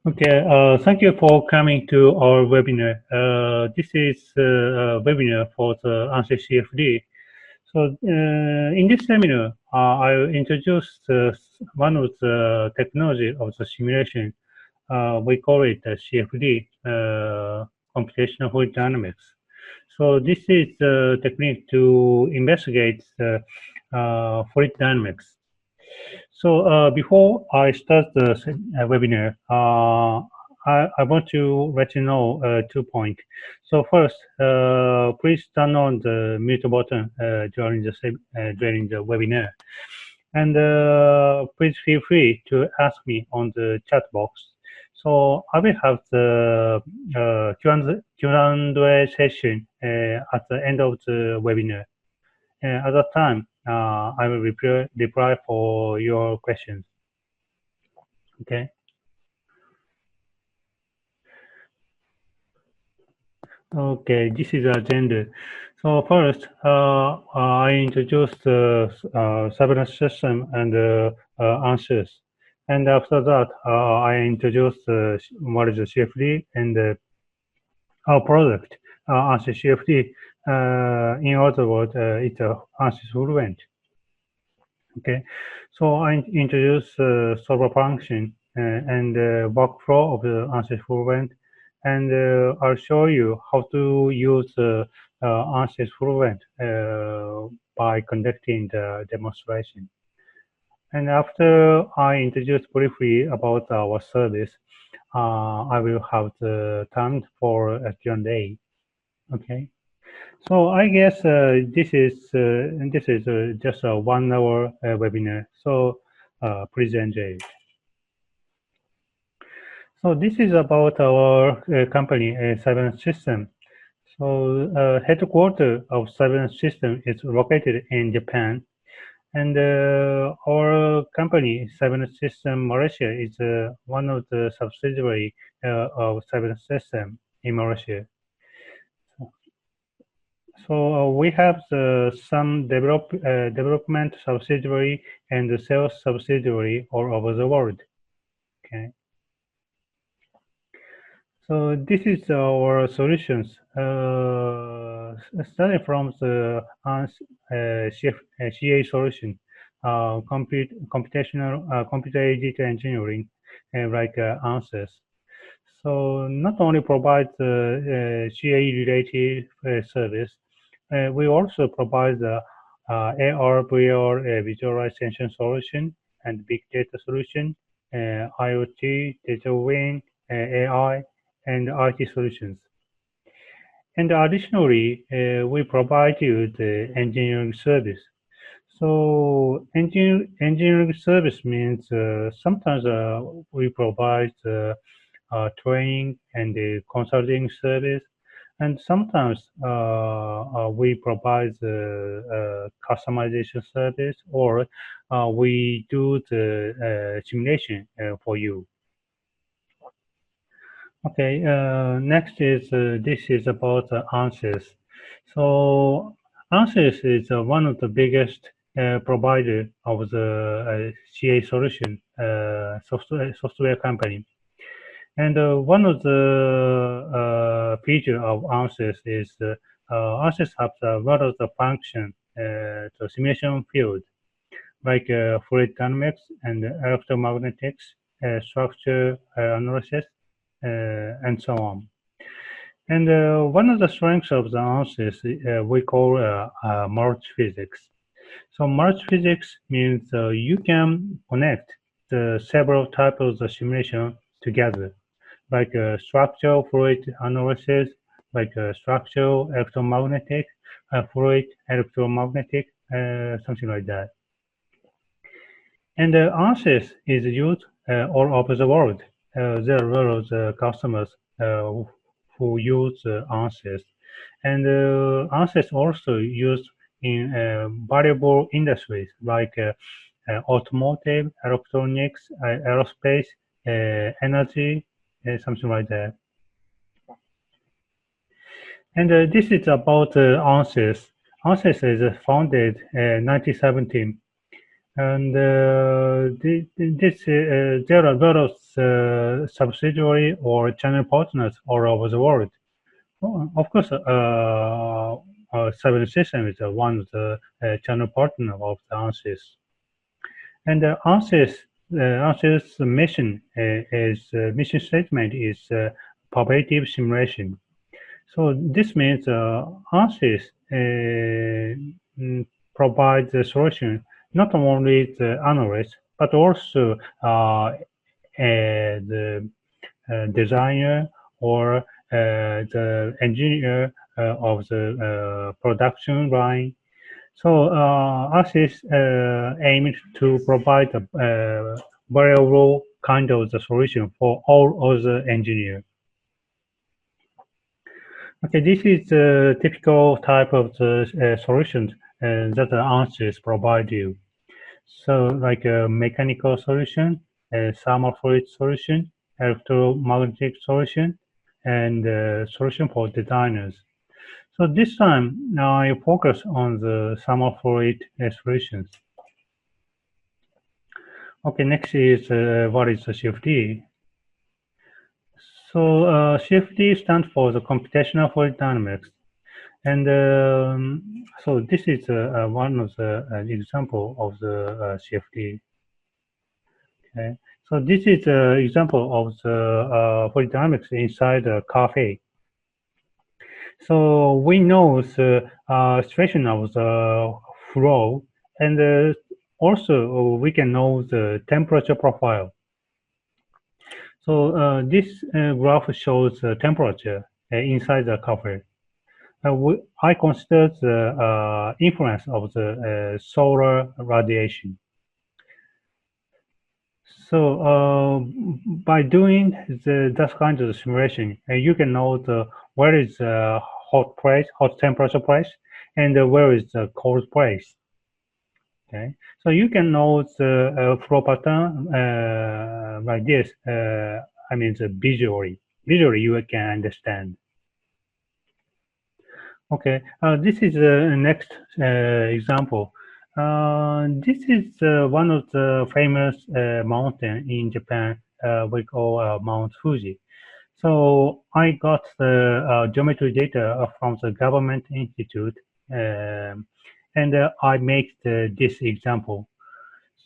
Okay, thank you for coming to our webinar. This is a webinar for the ANSYS CFD. So in this seminar, I will introduce one of the technology of the simulation. We call it CFD, computational fluid dynamics. So this is the technique to investigate fluid dynamics. So before I start the webinar, I want to let you know 2 points. So first, please turn on the mute button during the webinar, and please feel free to ask me on the chat box. So I will have the Q&A session at the end of the webinar. At that time, I will reply for your questions. Okay. Okay, this is the agenda. So first, I introduced the Cybernet system and ANSYS. And after that, I introduced what is the CFD and our product, ANSYS CFD. In other words, it's ANSYS Fluent. Okay, so I introduce server function and workflow of the ANSYS Fluent, and I'll show you how to use ANSYS Fluent by conducting the demonstration. And after I introduce briefly about our service, I will have the time for a Q&A. Okay. So I guess this is just a 1 hour webinar. So please enjoy it. So this is about our company, Cybernet System. So headquarters of Cybernet System is located in Japan, and our company, Cybernet System Malaysia, is one of the subsidiary of Cybernet System in Malaysia. So we have some development subsidiary and the sales subsidiary all over the world. Okay. So this is our solutions. Starting from the CA solution, computational computer-aided engineering, like ANSYS. So not only provide the CA-related service, we also provide the AR, VR visualization solution and big data solution, IoT, data wing, AI, and IT solutions. And additionally, we provide you the engineering service. So engineering service means sometimes we provide training and consulting service, and sometimes we provide the customization service, or we do the simulation for you. Okay, next is this is about ANSYS. So ANSYS is one of the biggest provider of the CA solution software company. And one of the feature of ANSYS is ANSYS has one of the function, the simulation field, like fluid dynamics and electromagnetics, structure analysis, and so on. And one of the strengths of the ANSYS we call merge physics. So merge physics means you can connect the several types of the simulation together, like structural fluid analysis, like structural electromagnetic, fluid electromagnetic, something like that. And ANSYS is used all over the world. There are a lot of customers who use ANSYS, and ANSYS also used in variable industries like automotive, electronics, aerospace, energy, something like that. And this is about ANSYS. ANSYS is founded in 1917, And there are a lot of subsidiary or channel partners all over the world. Of course, Cybernet system is one of the channel partner of the ANSYS. And ANSYS mission mission statement is pervasive simulation. So this means ANSYS provides the solution not only the analyst but also the designer or the engineer of the production line. So ANSYS aims to provide a variable kind of the solution for all other engineers. Okay, this is the typical type of the solutions that the ANSYS provide you. So like a mechanical solution, a thermal fluid solution, electromagnetic solution, and a solution for designers. So this time, now I focus on the thermal fluid solutions. Okay, next is what is the CFD? So CFD stands for the computational fluid dynamics. And so this is one of the example of the CFD. Okay, so this is an example of the fluid dynamics inside a cafe. So we know the situation of the flow, and also we can know the temperature profile. So this graph shows the temperature inside the cafe. I consider the influence of the solar radiation. So by doing that kind of simulation, you can know where is the hot temperature place, and where is the cold place. Okay, so you can know the flow pattern like this. I mean, visually you can understand. Okay, this is the next example. This is one of the famous mountain in Japan. We call Mount Fuji. So I got the geometry data from the government institute, and I make this example.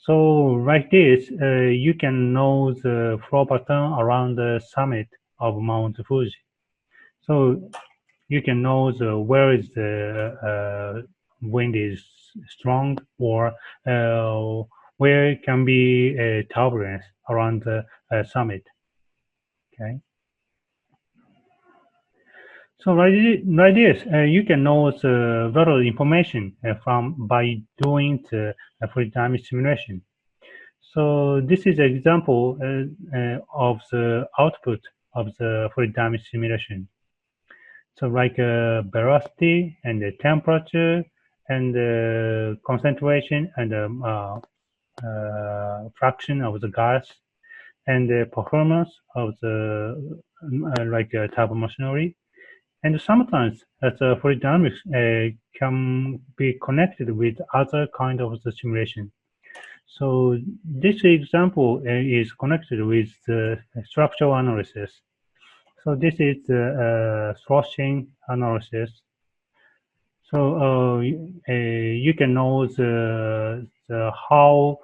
So like this, you can know the flow pattern around the summit of Mount Fuji. So you can know where is the wind is strong, or where can be a turbulence around the summit. Okay. So like this, you can know a lot of information by doing the fluid dynamics simulation. So this is an example of the output of the fluid dynamics simulation. So like velocity and the temperature and the concentration and the fraction of the gas and the performance of the like turbo machinery. And sometimes the fluid dynamics can be connected with other kind of the simulation. So this example is connected with the structural analysis. So this is the sloshing analysis. So you can know how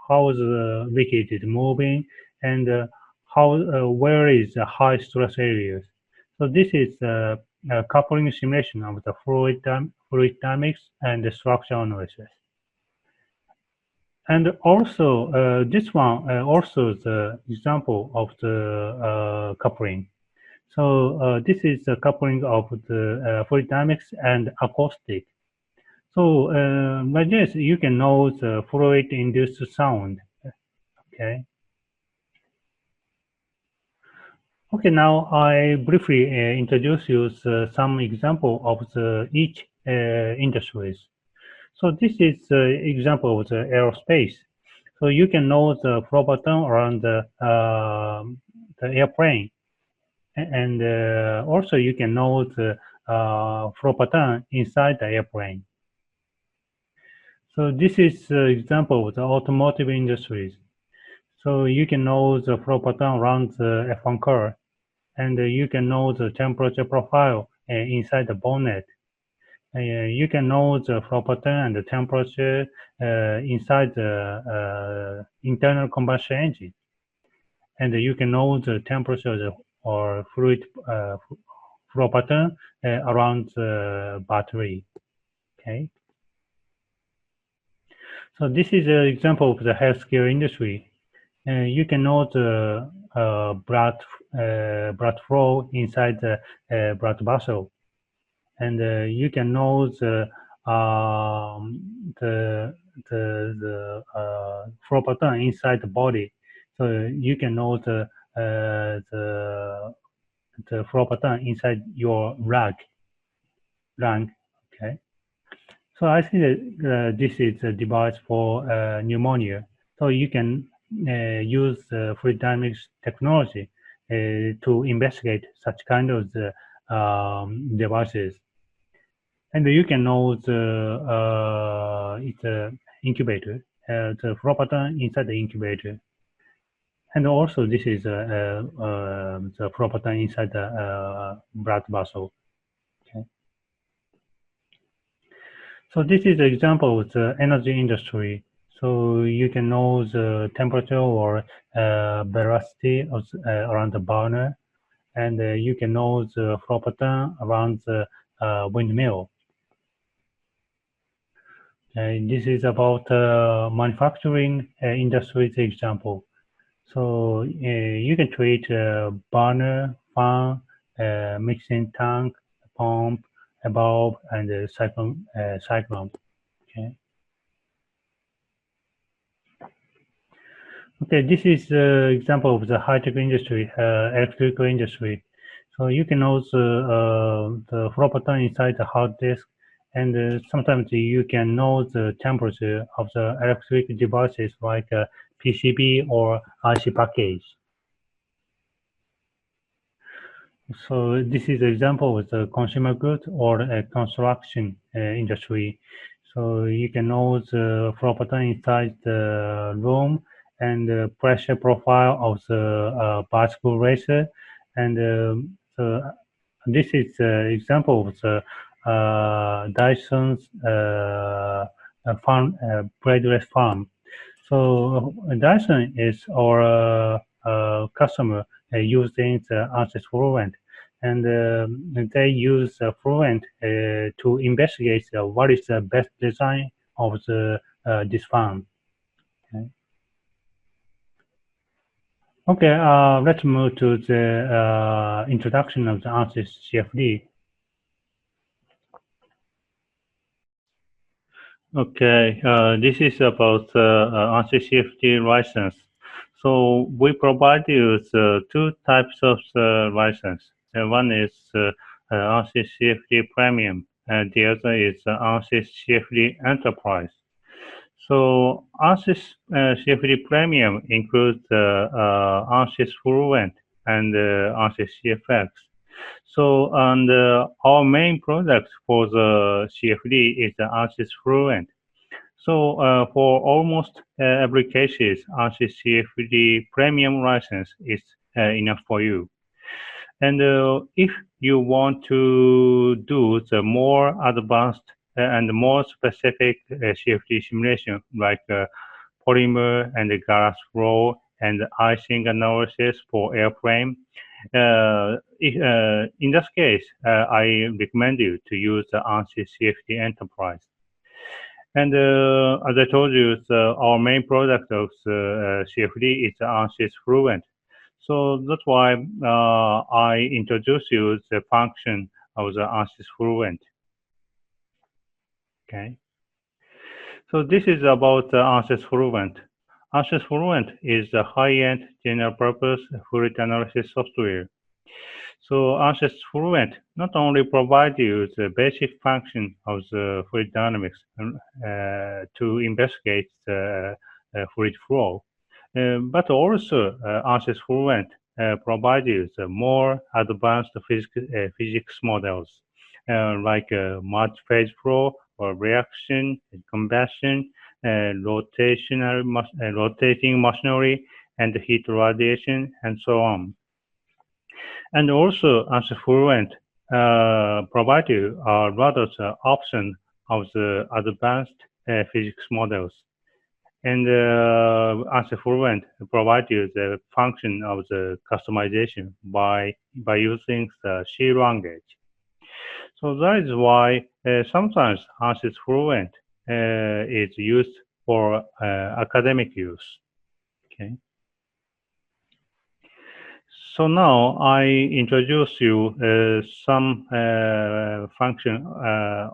the liquid is moving, and where is the high stress areas. So this is a coupling simulation of the fluid dynamics and the structural analysis. And also this one also the example of the coupling. So this is the coupling of the fluid dynamics and acoustic. So like this, you can know the fluid-induced sound. Okay. Okay. Now I briefly introduce you some example of each industries. So this is the example of the aerospace. So you can know the flow pattern around the airplane, and also you can know the flow pattern inside the airplane. So this is an example of the automotive industries. So you can know the flow pattern around the F1 car, and you can know the temperature profile inside the bonnet. You can know the flow pattern and the temperature inside the internal combustion engine. And you can know the temperature or fluid flow pattern around the battery. Okay. So this is an example of the healthcare industry. You can know the blood flow inside the blood vessel, and you can know the flow pattern inside the body. So you can know the flow pattern inside your lung. Okay. So I think that this is a device for pneumonia. So you can use fluid dynamics technology to investigate such kind of devices. And you can know it's an incubator, the flow pattern inside the incubator. And also this is the flow pattern inside the blood vessel. Okay. So this is an example of the energy industry. So you can know the temperature or velocity of, around the burner, and you can know the flow pattern around the windmill. This is about manufacturing industry's example. So you can treat burner, fan, mixing tank, pump, a bulb, and a cyclone. Okay. Okay, this is the example of the high-tech industry, electrical industry. So you can also the flow pattern inside the hard disk, and sometimes you can know the temperature of the electric devices like PCB or IC package. So this is an example of the consumer goods or a construction industry. So you can know the flow pattern inside the room and the pressure profile of the bicycle racer. And this is an example of the Dyson's farm, braidless farm. So Dyson is our customer using the ANSYS Fluent, and they use Fluent to investigate what is the best design of this farm. Okay. Okay, let's move to the introduction of the ANSYS CFD. Okay, this is about ANSYS CFD license. So we provide you two types of license. One is ANSYS CFD Premium, and the other is ANSYS CFD Enterprise. So ANSYS CFD Premium includes ANSYS Fluent and ANSYS CFX. So, and our main product for the CFD is the ANSYS Fluent. So, for almost every cases, ANSYS CFD Premium license is enough for you. And if you want to do the more advanced and more specific CFD simulation, like polymer and glass flow and icing analysis for airframe, in this case, I recommend you to use the ANSYS CFD Enterprise. And as I told you, our main product of the CFD is the ANSYS Fluent. So that's why I introduce you the function of the ANSYS Fluent. Okay. So this is about the ANSYS Fluent. ANSYS Fluent is a high-end general-purpose fluid analysis software. So ANSYS Fluent not only provides you the basic function of the fluid dynamics to investigate the fluid flow, but also ANSYS Fluent provides you the more advanced physics models like multiphase flow for reaction, combustion, rotating machinery, and heat radiation, and so on. And also, ANSYS Fluent provide you a lot of options of the advanced physics models. And ANSYS Fluent provide you the function of the customization by using the C language. So that is why sometimes ANSYS Fluent is used for academic use. Okay. So now I introduce you some function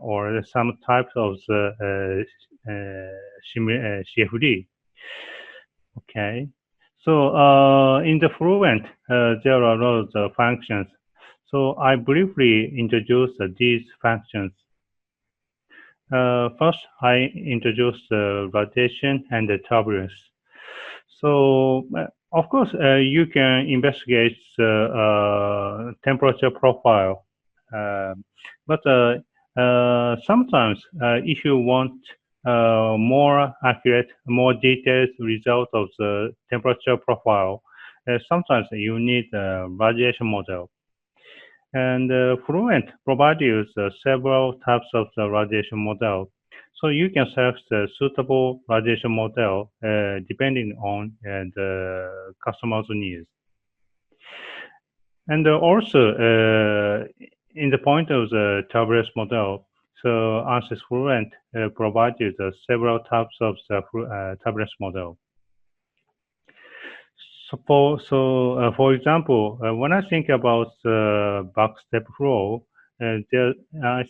or some types of the CFD. Okay. So in the Fluent, there are a lot of functions. So I briefly introduce these functions. First, I introduce the rotation and the turbulence. So, of course, you can investigate the temperature profile, but sometimes if you want more accurate, more detailed result of the temperature profile, sometimes you need a radiation model. And Fluent provides you several types of the radiation model. So you can select the suitable radiation model depending on the customer's needs. And also, in the point of the turbulence model, so ANSYS Fluent provides you several types of the turbulence model. For example, when I think about the backstep flow, I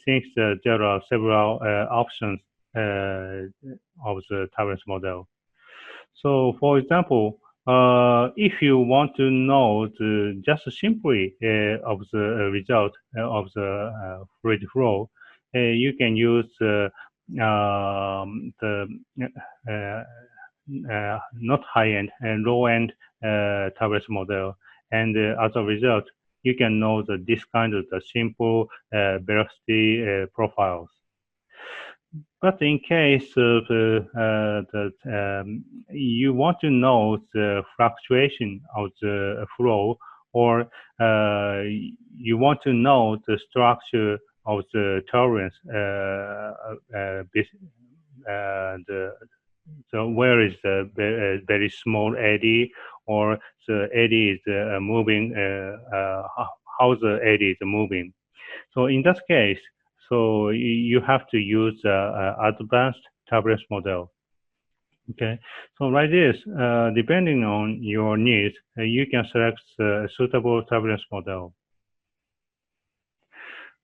think that there are several options of the turbulence model. So, for example, if you want to know just simply of the result of the fluid flow, you can use not high-end and low-end turbulence model, and as a result, you can know this kind of the simple velocity profiles. But in case of you want to know the fluctuation of the flow, or you want to know the structure of the turbulence, so where is the very small eddy, or the eddy is moving, how the eddy is moving. So in that case, so you have to use advanced turbulence model. Okay, so like this, depending on your needs, you can select a suitable turbulence model.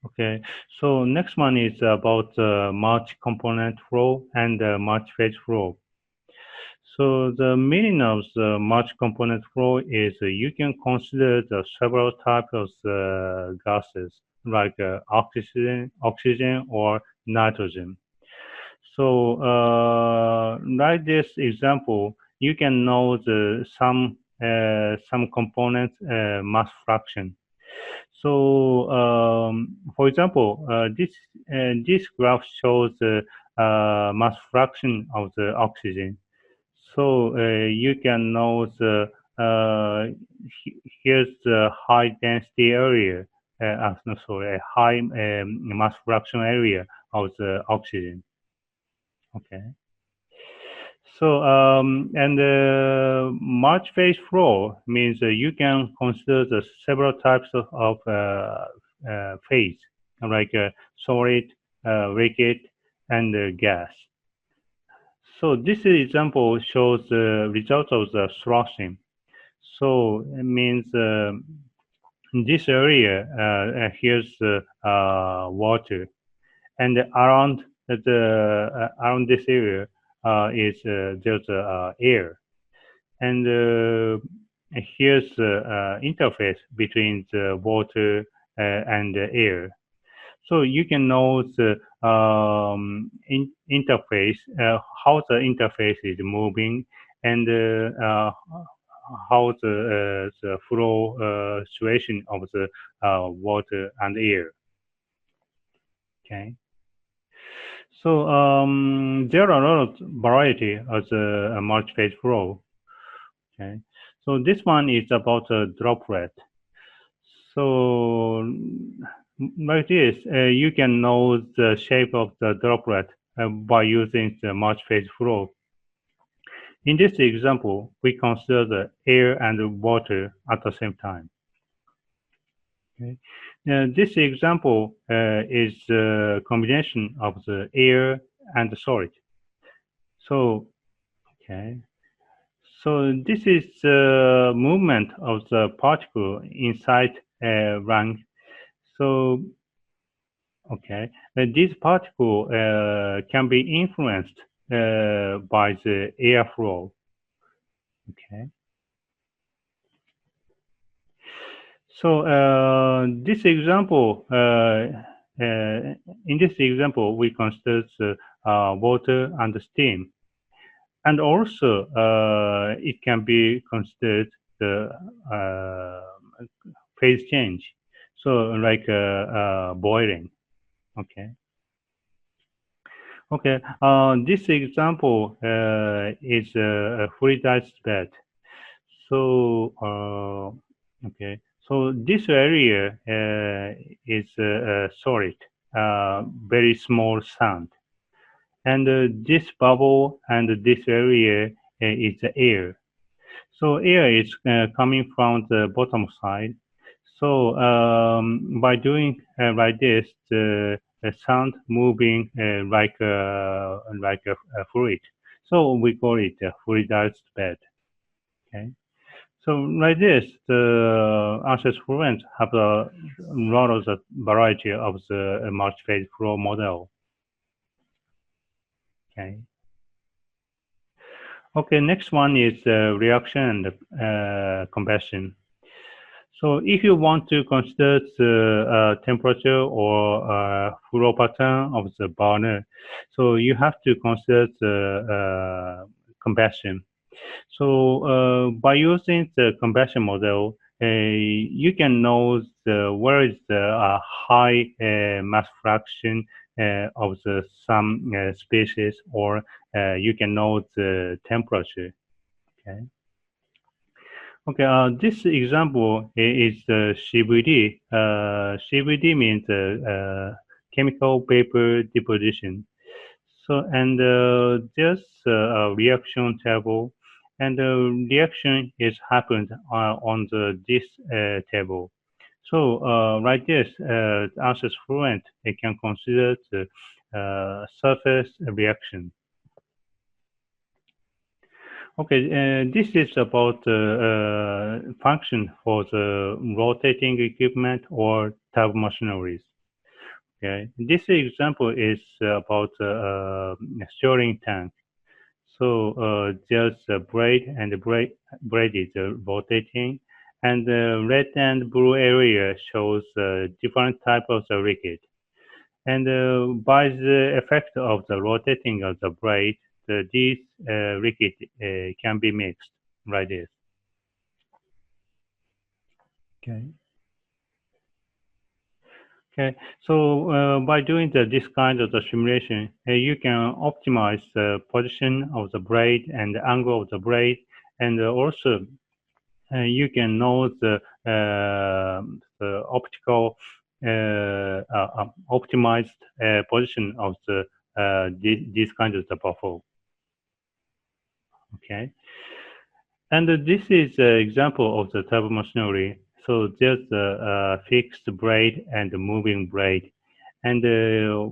Okay, so next one is about multi-component flow and multi-phase flow. So the meaning of the multi-component flow is you can consider the several types of gases like oxygen or nitrogen. So like this example, you can know some component mass fraction. So, for example, this graph shows the mass fraction of the oxygen. So you can know here's the high density area, a high mass fraction area of the oxygen. Okay. So, and multi-phase flow means you can consider the several types of phase, like solid, liquid, and gas. So this example shows the result of the sloshing. So it means in this area, here's water, and around this area is there's air, and here's the interface between the water and the air. So you can know the interface, how the interface is moving, and how the flow situation of the water and air. Okay. So there are a lot of variety of the multiphase flow. Okay, so this one is about a droplet. So like this, you can know the shape of the droplet by using the multiphase flow. In this example, we consider the air and water at the same time. Okay. This example is a combination of the air and the solid. So, okay. So this is the movement of the particle inside a ring. So, okay, this particle can be influenced by the airflow. Okay. So this example, in this example, we consider water and steam, and also it can be considered the phase change. So like boiling. Okay. Okay. This example is a fluidized bed. So okay. So this area is solid, very small sand, and this bubble and this area is the air. So air is coming from the bottom side. So by doing like this, the sound moving like a fluid. So we call it a fluidized bed. Okay. So like this, the Ansys Fluent have a lot of the variety of the multiphase flow model. Okay. Okay, next one is reaction and combustion. So if you want to consider the temperature or flow pattern of the burner, so you have to consider the combustion. So by using the combustion model, you can know where is the high mass fraction of the some species, or you can know the temperature. Okay. Okay. This example is the CVD. CVD means chemical vapor deposition. So, and there's a reaction table, and the reaction is happened on this table. So, like this, Ansys Fluent, it can consider the surface reaction. Okay, this is about the function for the rotating equipment or turbo machineries. Okay, this example is about storing tank. So there's a braid, and the braid is rotating, and the red and blue area shows different type of the liquid. And by the effect of the rotating of the braid, these liquid can be mixed like this. Okay. Okay, so by doing this kind of the simulation, you can optimize the position of the blade and the angle of the blade, and also you can know the optical optimized position of this kind of the buffer. Okay, and this is an example of the turbo machinery. So there's a fixed blade and a moving blade, and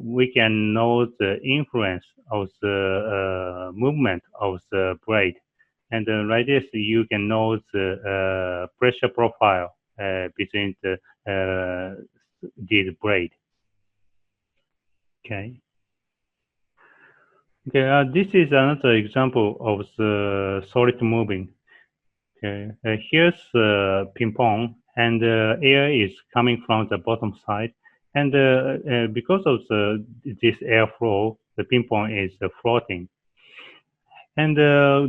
we can know the influence of the movement of the blade. And like this, you can know the pressure profile between this blade. Okay. Okay. This is another example of the solid moving. Okay. Here's ping pong, and air is coming from the bottom side, and because of this airflow, the ping pong is floating. And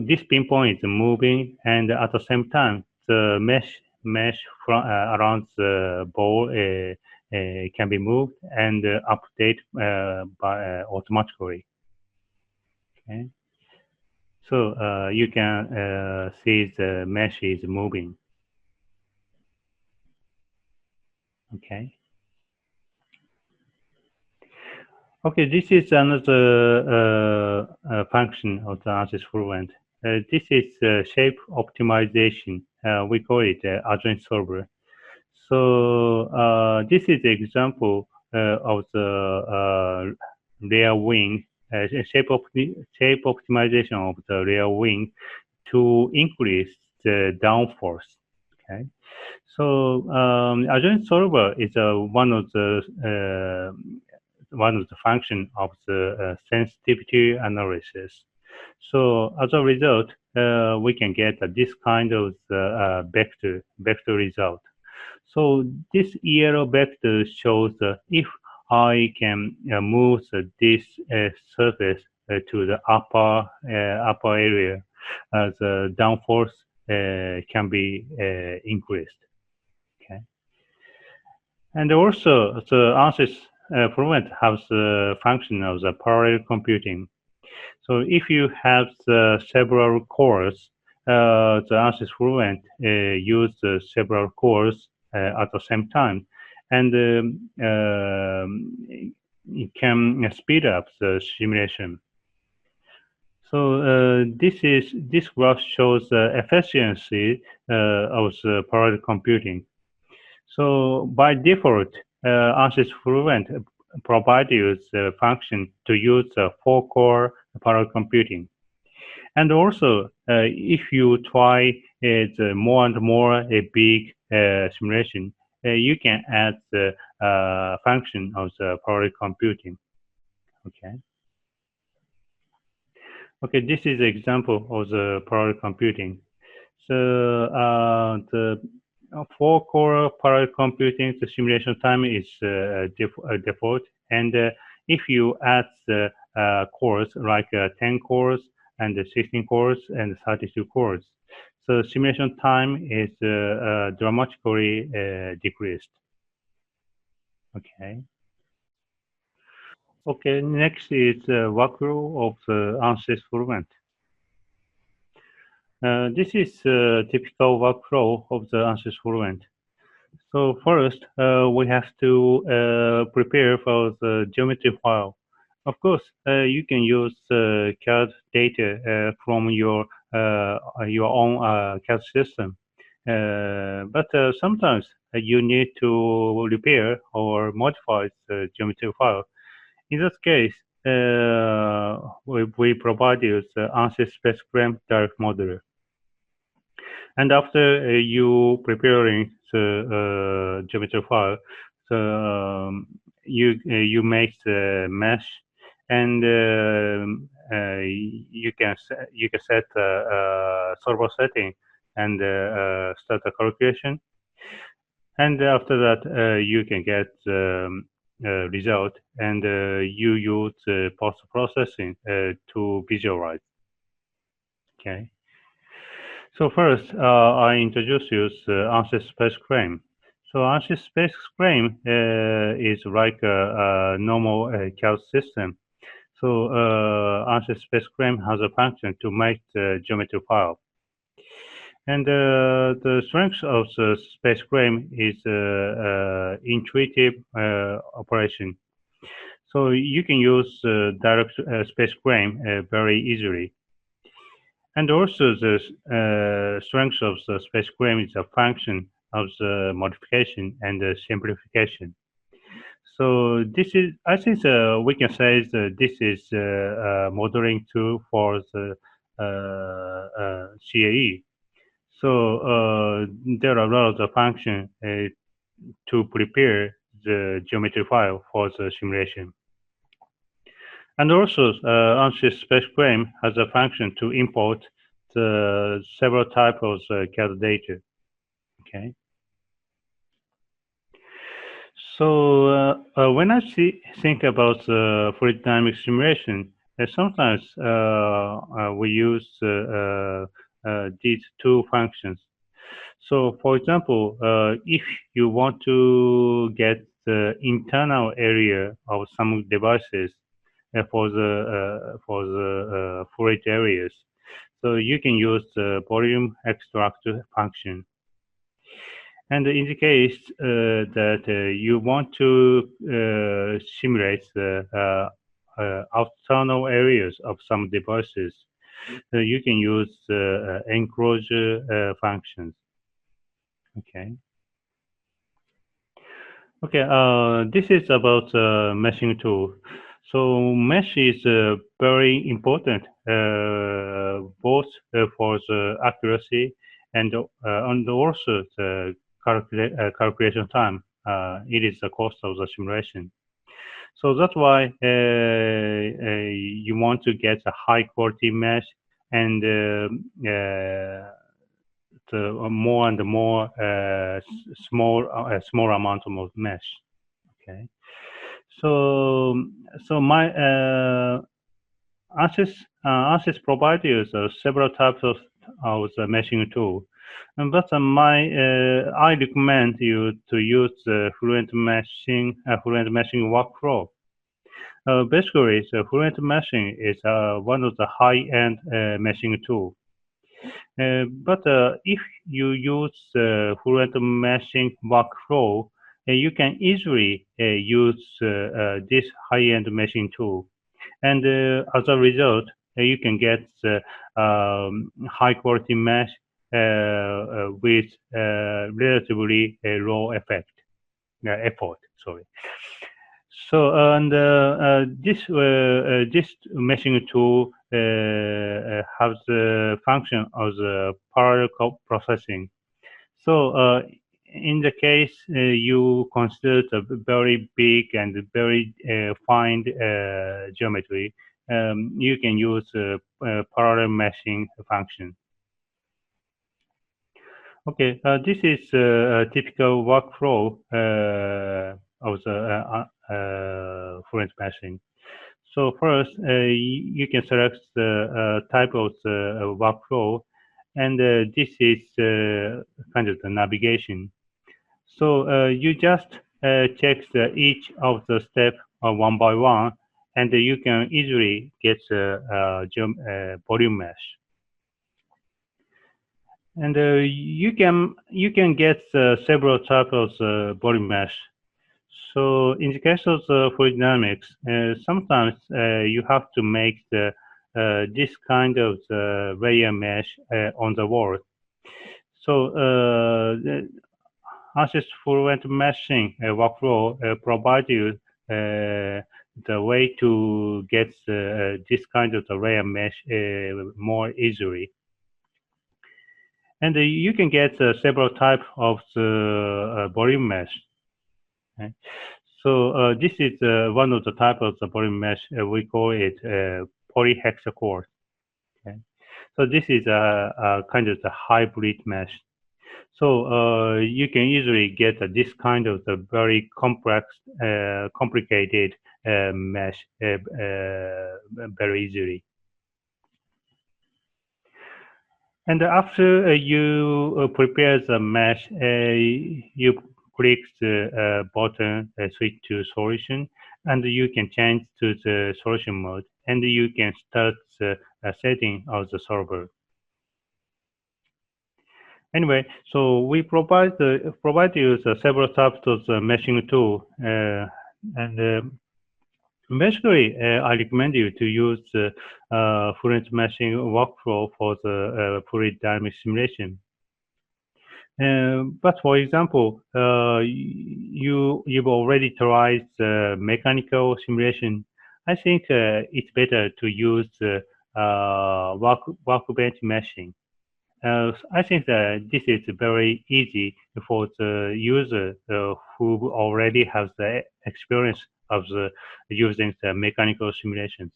this ping pong is moving, and at the same time, the mesh from, around the ball can be moved and update by automatically. Okay. So you can see the mesh is moving. Okay. Okay, this is another function of the ANSYS Fluent. This is shape optimization. We call it adjoint solver. So this is the example of the rear wing, shape optimization of the rear wing to increase the downforce. Okay. So adjoint solver is one of the function of the sensitivity analysis. So as a result, we can get this kind of vector result. So this yellow vector shows if I can move this surface to the upper area, the downforce can be increased. Okay, and also the ANSYS Fluent has the function of the parallel computing. So if you have several cores, the ANSYS Fluent use several cores at the same time, and it can speed up the simulation. So this graph shows the efficiency of the parallel computing. So by default, ANSYS Fluent provides you the function to use 4-core parallel computing. And also, if you try more and more a big simulation, you can add the function of the parallel computing. Okay. Okay, this is an example of the parallel computing. So the 4-core parallel computing, the simulation time is default. And if you add the cores like 10 cores and 16 cores and 32 cores, so simulation time is dramatically decreased. Okay. Okay, next is workflow of the ANSYS Fluent. This is a typical workflow of the ANSYS Fluent. So first, we have to prepare for the geometry file. Of course, you can use CAD data from your own CAD system, but sometimes you need to repair or modify the geometry file. In that case, we provide you the ANSYS Spectrum Direct Modeler. And after you preparing the geometry file, so you make the mesh, and you can set solver setting and start a calculation. And after that, you can get the result, and you use post processing to visualize. Okay. So first, I introduce you ANSYS Spectrum. So ANSYS Spectrum is like a normal CAD system. So ANSYS Spectrum has a function to make the geometry file. And the strength of the Spectrum is intuitive operation. So you can use direct Spectrum very easily. And also the strength of the Spectrum is a function of the modification and the simplification. So this is, I think we can say that this is a modeling tool for the CAE. So there are a lot of functions to prepare the geometry file for the simulation. And also, ANSYS Spectrum has a function to import the several types of CAD data. Okay. So when I think about fluid dynamic simulation, sometimes we use these two functions. So, for example, if you want to get the internal area of some devices for the fluid areas. So you can use the volume extract function. And in the case that you want to simulate the external areas of some devices, you can use enclosure functions. Okay. Okay. This is about meshing tool. So mesh is very important both for the accuracy and also the calculation time. It is the cost of the simulation. So that's why you want to get a high quality mesh and the more and more small amount of mesh. Okay. So my ANSYS provides you several types of the meshing tool, but I recommend you to use the Fluent meshing workflow. Basically, the Fluent meshing is one of the high-end meshing tools. But if you use Fluent meshing workflow, you can easily use this high-end meshing tool. And as a result, you can get high-quality mesh with relatively low effort. Sorry. So and this meshing tool has the function of the parallel processing. So in the case you consider a very big and very fine geometry, you can use parallel meshing function. Okay, this is a typical workflow of the Fluent meshing. So first, you can select the type of the workflow, and this is kind of the navigation. So you just check each of the steps one by one, and you can easily get the volume mesh. And you can get several types of volume mesh. So in the case of the fluid dynamics, sometimes you have to make this kind of layer mesh on the wall. So the ANSYS Fluent meshing workflow provides you the way to get this kind of layer mesh more easily. And you can get several types of the volume mesh. Okay. So this is one of the types of the volume mesh. We call it polyhexacore. Okay. So this is a kind of the hybrid mesh. So you can easily get this kind of the very complex, complicated mesh very easily. And after you prepare the mesh, you click the button switch to solution, and you can change to the solution mode, and you can start the setting of the solver. Anyway, so we provide you several types of the meshing tool, and basically, I recommend you to use the Fluent meshing workflow for the fluid dynamic simulation. But for example, you've already tried the mechanical simulation. I think it's better to use workbench meshing. I think that this is very easy for the user who already has the experience of using the mechanical simulations.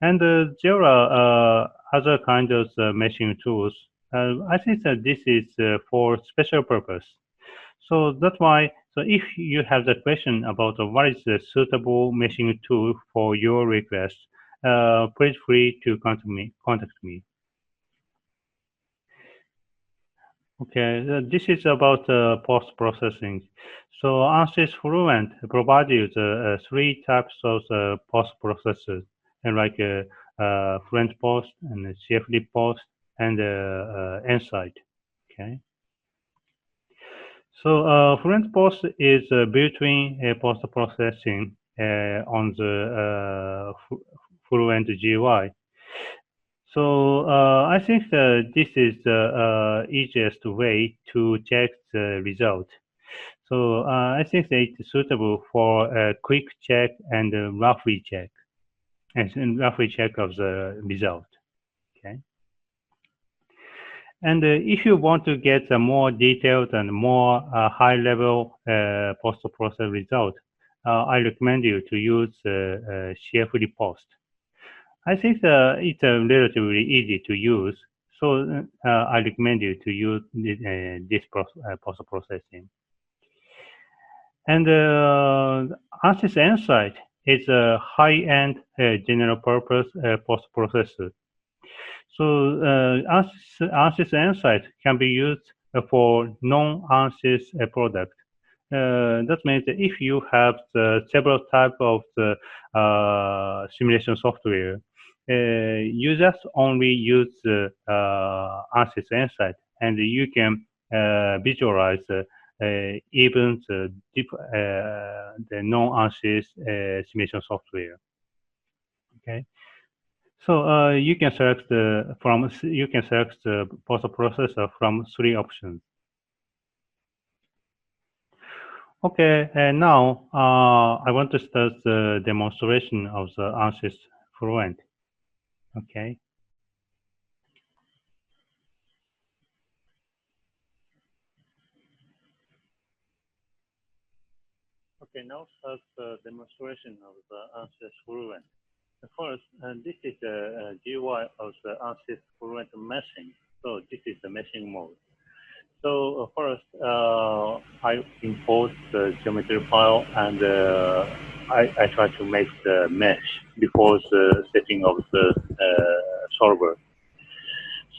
And there are other kinds of meshing tools. I think that this is for special purpose. So that's why, so if you have the question about what is the suitable meshing tool for your request, please free to contact me. Okay, this is about post-processing. So ANSYS Fluent provides you three types of post-processors, and like Fluent Post and CFD Post and Insight. Okay. So Fluent Post is built-in post-processing on the Fluent GUI. So I think this is the easiest way to check the result. So I think that it's suitable for a quick check and a roughly check, and roughly check of the result. Okay. And if you want to get a more detailed and more high-level post-process result, I recommend you to use CFD Post. I think it's relatively easy to use, so I recommend you to use this post-processing. And Ansys Insight is a high-end general-purpose post-processor. So Ansys Insight can be used for non-Ansys product. That means that if you have several types of the simulation software, you just only use Ansys Insight, and you can visualize even the non-Ansys simulation software. Okay. So you can select the post processor from three options. Okay, and now I want to start the demonstration of the ANSYS Fluent. Okay. Okay, now start the demonstration of the ANSYS Fluent. First, this is the GUI of the ANSYS Fluent meshing. So this is the meshing mode. So first, I import the geometry file, and I try to make the mesh before the setting of the solver.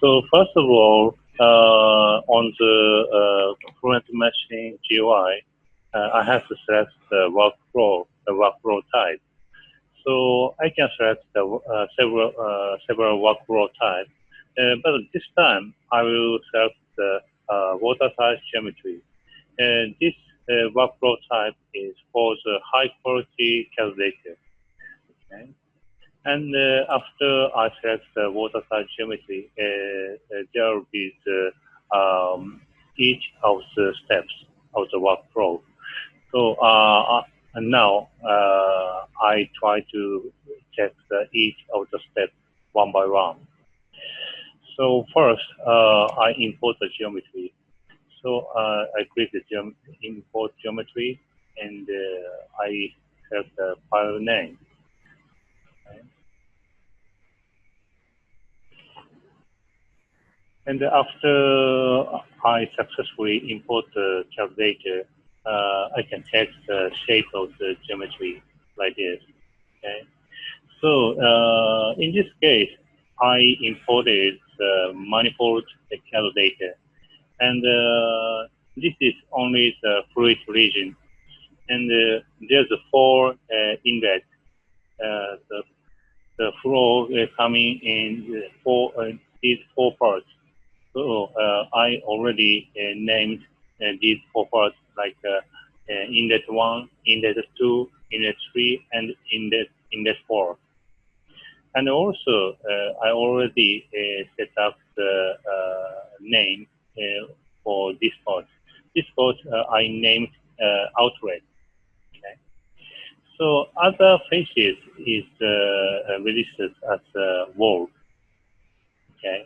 So first of all, on the Fluent meshing GUI, I have to select the workflow type. So I can select the, several workflow types, but this time I will select the watertight geometry. And this workflow type is for the high quality calculator. Okay. And after I select the watertight geometry, there will be the, each of the steps of the workflow. So and now I try to check each of the steps one by one. So first, I import the geometry. So I click the import geometry, and I have the file name. Okay. And after I successfully import the calculator, I can check the shape of the geometry like this. Okay. So in this case, I imported the manifold calculator, and this is only the fluid region, and there's a four inlet. The flow coming in these four parts. So I already named these four parts like inlet 1, inlet 2, inlet 3, and inlet 4. And also, I already set up the name for this part. This part I named outlet. Okay. So other faces is registered as wall. Okay.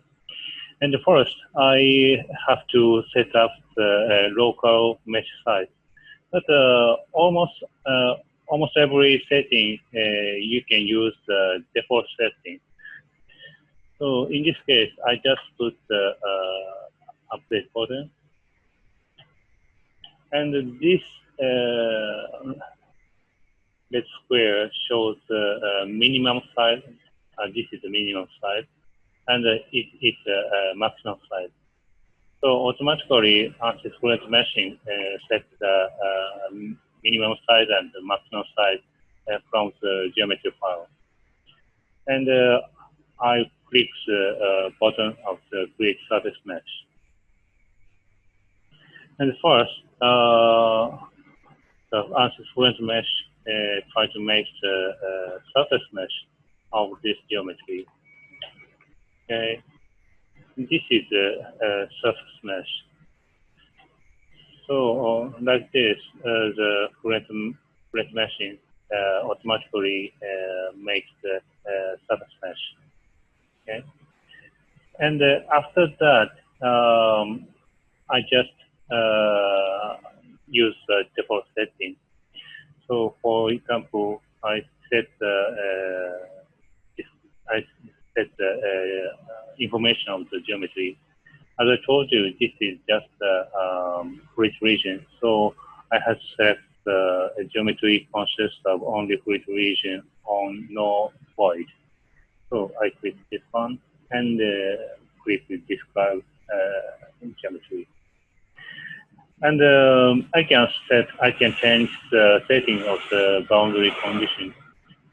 And first, I have to set up the local mesh size. But almost every setting you can use the default setting. So in this case, I just put the update button, and this red square shows the minimum size. This is the minimum size, and it's maximum size. So automatically, Ansys Fluent meshing sets the minimum size and the maximum size from the geometry file. And I click the button of the Create Surface Mesh. And first, the Ansys Fluent mesh try to make the surface mesh of this geometry. Okay, this is the surface mesh. So like this, the Fluent meshing automatically makes the surface mesh. Okay, and after that, I just use the default setting. So, for example, I set the information of the geometry. As I told you, this is just a fluid region. So I have set the geometry consists of only fluid region on no void. So I click this one and click describe geometry. And I can change the setting of the boundary condition.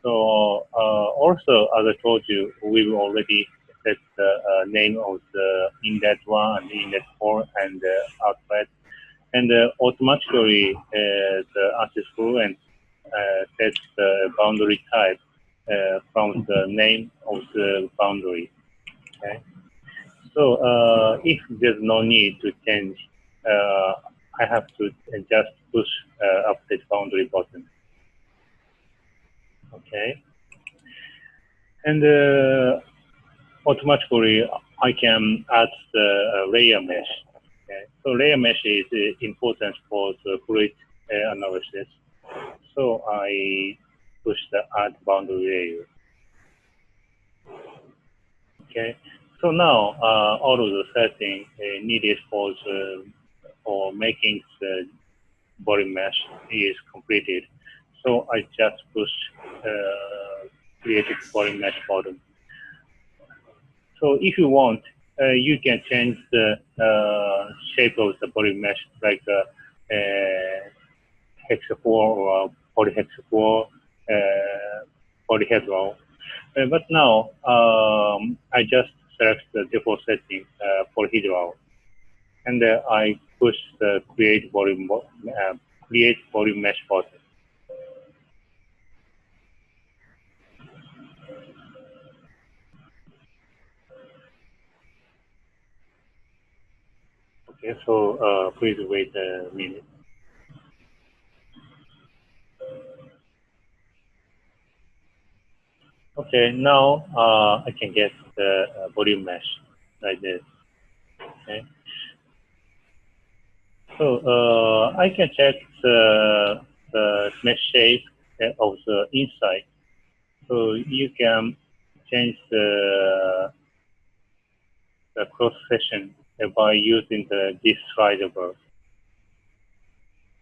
So also, as I told you, we've already set the name of the inlet 1 and inlet 4 and outlet. And automatically, the Ansys Fluent sets the boundary type from the name of the boundary. Okay. So if there's no need to change, I have to just push update boundary button. Okay. And automatically, I can add the layer mesh. Okay. So layer mesh is important for the fluid analysis. So I push the add boundary layer. Okay. So now all of the settings needed for making the body mesh is completed. So I just push created body mesh button. So if you want, you can change the shape of the body mesh, like hexagon or polyhexagon, polyhedral. But now I just select the default setting polyhedral, and I push the create body mesh button. Okay, so please wait a minute. Okay, now I can get the body mesh like this. Okay. So I can check the mesh shape of the inside. So you can change the cross section by using this slider.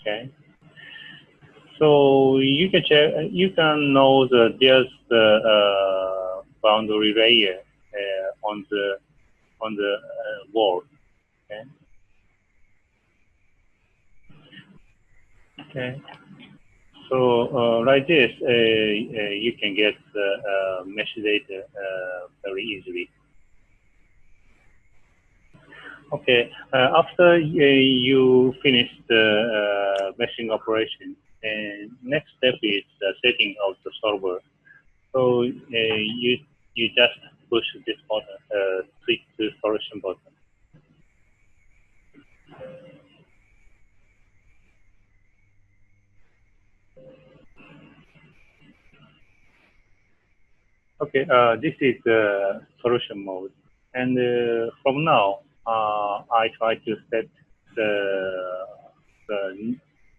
Okay. So you can check. You can know there's the boundary layer on the wall. Okay. Okay. So like this, you can get the mesh data very easily. Okay. After you finish the meshing operation, next step is the setting of the solver. So you just push this button, switch to solution button. Okay, this is the solution mode, and from now I try to set the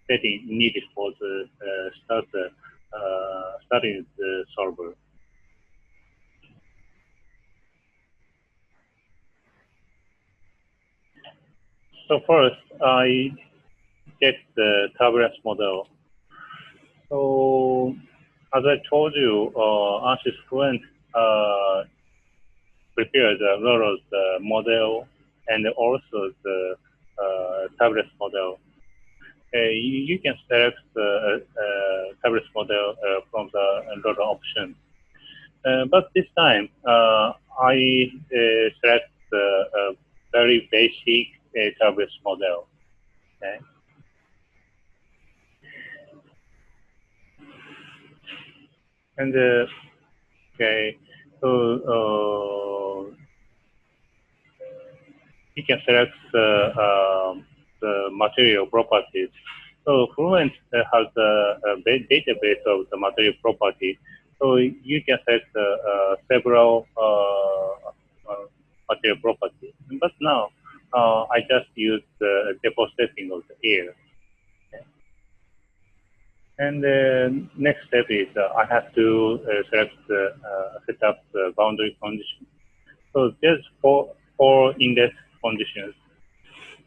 setting needed for the starting the solver. So first, I get the turbulence model. So as I told you, Ansys Fluent prepared the model and also the Turbulence model. You can select the Turbulence model from the lot of options. But this time, I select the very basic Turbulence model. Okay. And okay, so you can select the material properties. So Fluent has a database of the material property. So you can select several material properties. But now I just use the depositing of the air. Okay. And the next step is I have to select set up the boundary condition. So there's four index conditions.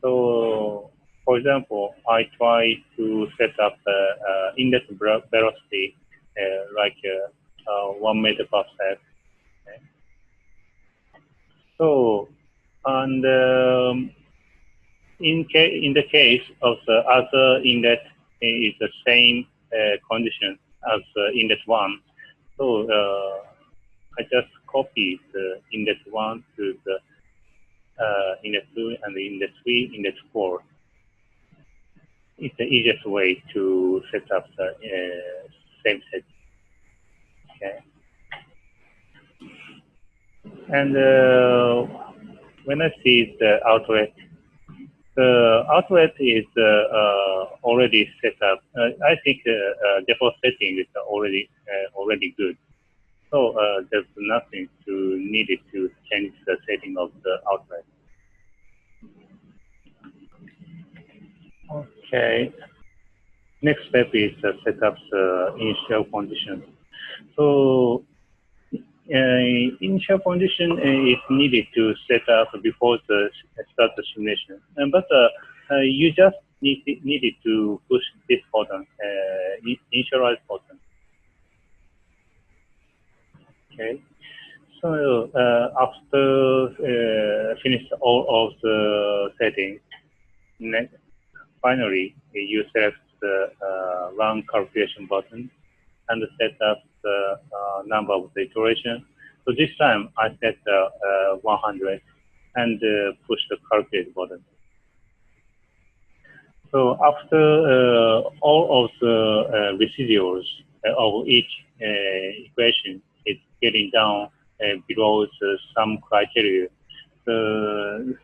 So, for example, I try to set up index velocity like 1 meter per second. Okay. So, and in the case of the other index is the same condition as index 1. So I just copy the index 1 to the index 2 and the index 3, index 4. It's the easiest way to set up the same set. Okay. And when I see the outlet is already set up. I think default setting is already good. So there's nothing needed to change the setting of the outlet. Okay. Next step is set up the initial condition. So initial condition is needed to set up before the start the simulation. But you just needed to push this button, initialize button. Okay. So after finish all of the settings, finally you select the run calculation button and set up the number of the iteration. So this time I set 100 and push the calculate button. So after all of the residuals of each equation is getting down below some criteria, the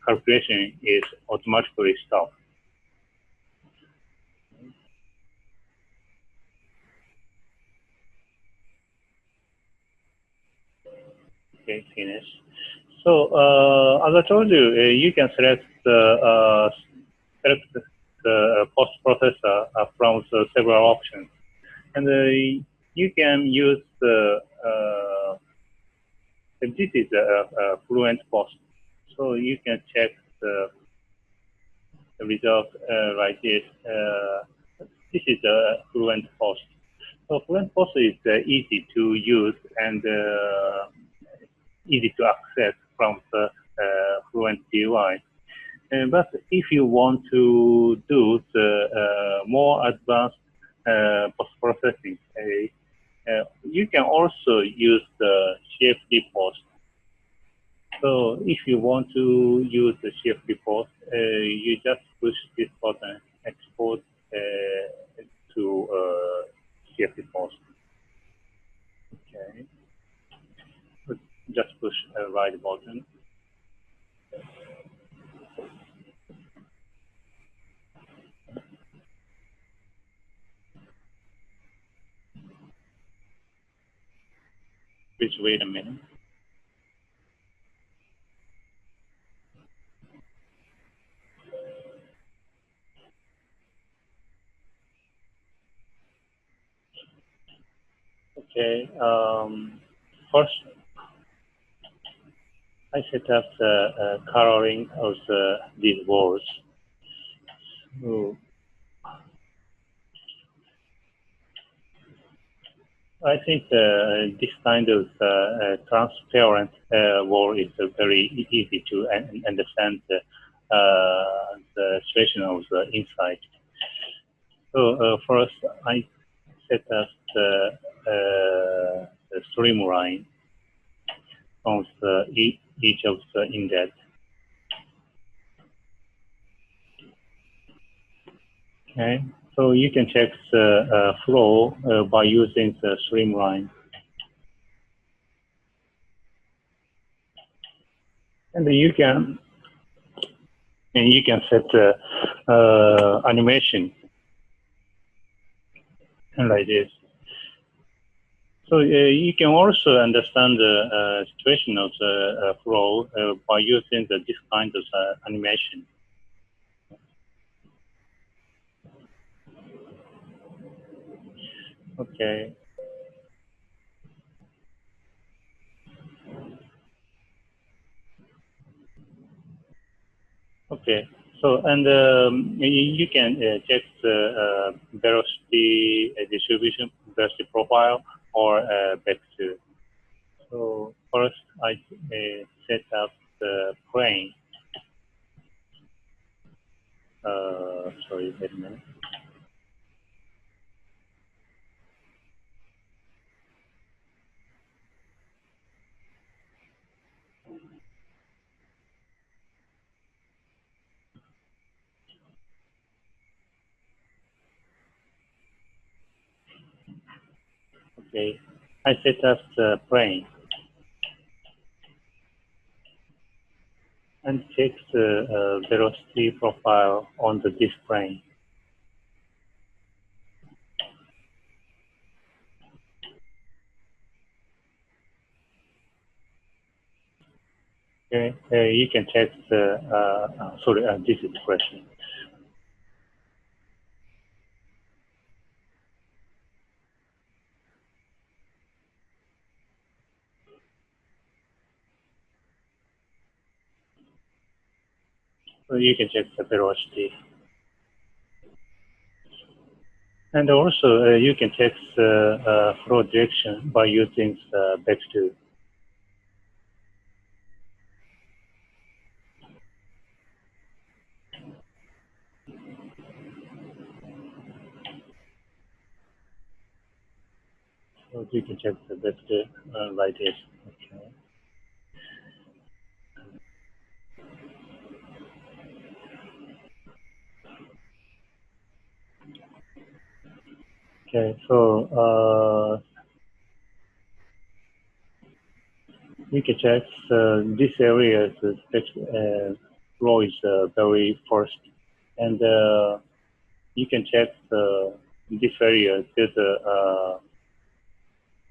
calculation is automatically stopped. Okay, finish. So as I told you, you can select the post processor from the several options, and you can use the this is a Fluent post, so you can check the result like this. This is a Fluent post. So Fluent post is easy to use and easy to access from the Fluent GUI. But if you want to do the more advanced post-processing, you can also use the CFD post. So if you want to use the CFD post, you just push this button, export to CFD post. Okay. Just push a right button. Please wait a minute. Okay. First, I set up the coloring of these words. So, I think this kind of transparent world is very easy to understand the situation of the inside. So first, I set up the streamline of each of the index. Okay, so you can check the flow by using the streamline. And you can set animation like this. So you can also understand the situation of the flow by using this kind of animation. Okay. Okay. So, and you can check the velocity distribution, velocity profile, or vector. So first, I set up the plane. Sorry, wait a minute. Okay, I set up the plane and check the velocity profile on the display. Okay, you can check the, sorry, this is the question. So you can check the velocity. And also, you can check the flow direction by using the vector. So you can check the vector like this. Okay. Okay, so you can check this area, the flow is very first, and you can check this area. There's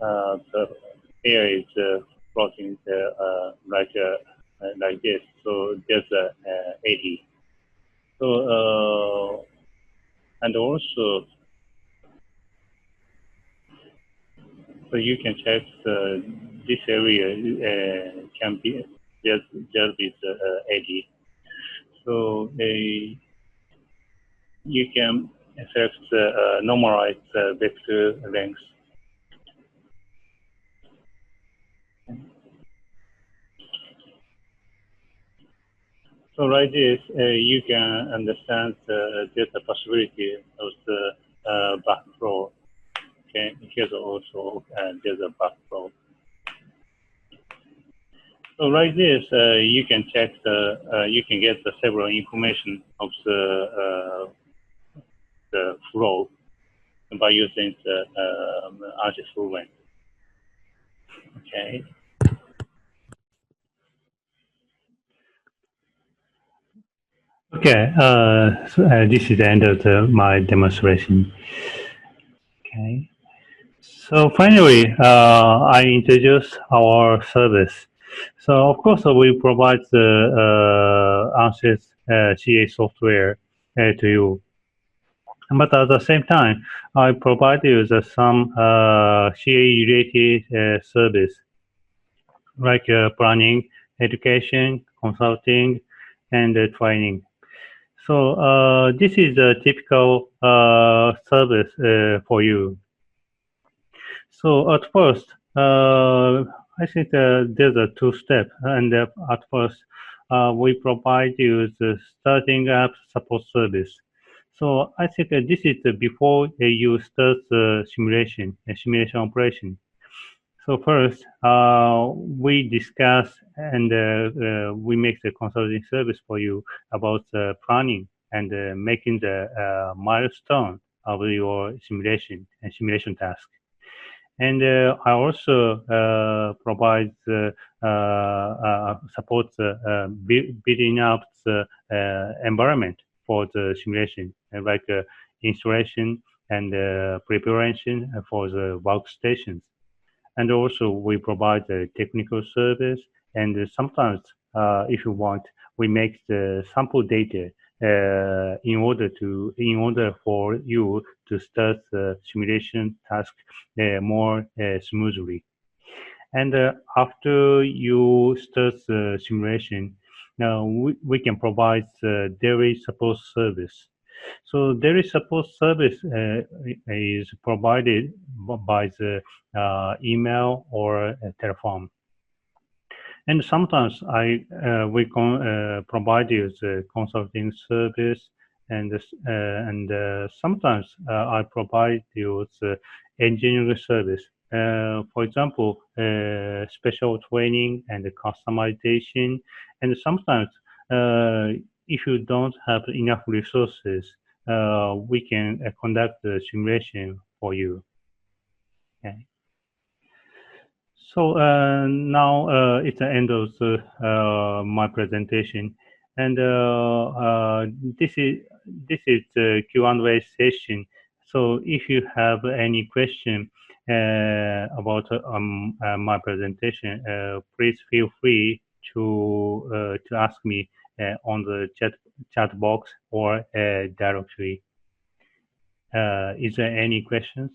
the air is floating like this. So there's 80. So and also, so you can check this area can be just with 80. So you can select normalize vector length. So like this, you can understand there's a possibility of the backflow. Okay, here's also there's a backflow. So like this, you can check you can get the several information of the flow by using the Ansys Fluent. Okay. Okay, so, this is the end of my demonstration. Okay. So finally, I introduce our service. So of course, we provide the Ansys CA software to you. But at the same time, I provide you some CA-related service, like planning, education, consulting, and training. So this is a typical service for you. So at first, I think there's a two-step, and at first, we provide you the starting up support service. So I think this is before you start the simulation operation. So first, we discuss and we make the consulting service for you about planning and making the milestone of your simulation task. And I also provide support building up the environment for the simulation, like installation and preparation for the workstations. And also we provide a technical service, and sometimes, if you want, we make the sample data in order for you to start the simulation task more smoothly. And after you start the simulation, now we can provide the daily support service. So daily support service is provided by the email or telephone. And sometimes we provide you the consulting service, and sometimes I provide you the engineering service. For example, special training and customization, and sometimes if you don't have enough resources, we can conduct the simulation for you. Okay. So now it's the end of my presentation, and this is the Q&A session. So if you have any question about my presentation, please feel free to ask me on the chat box or directly. Is there any questions?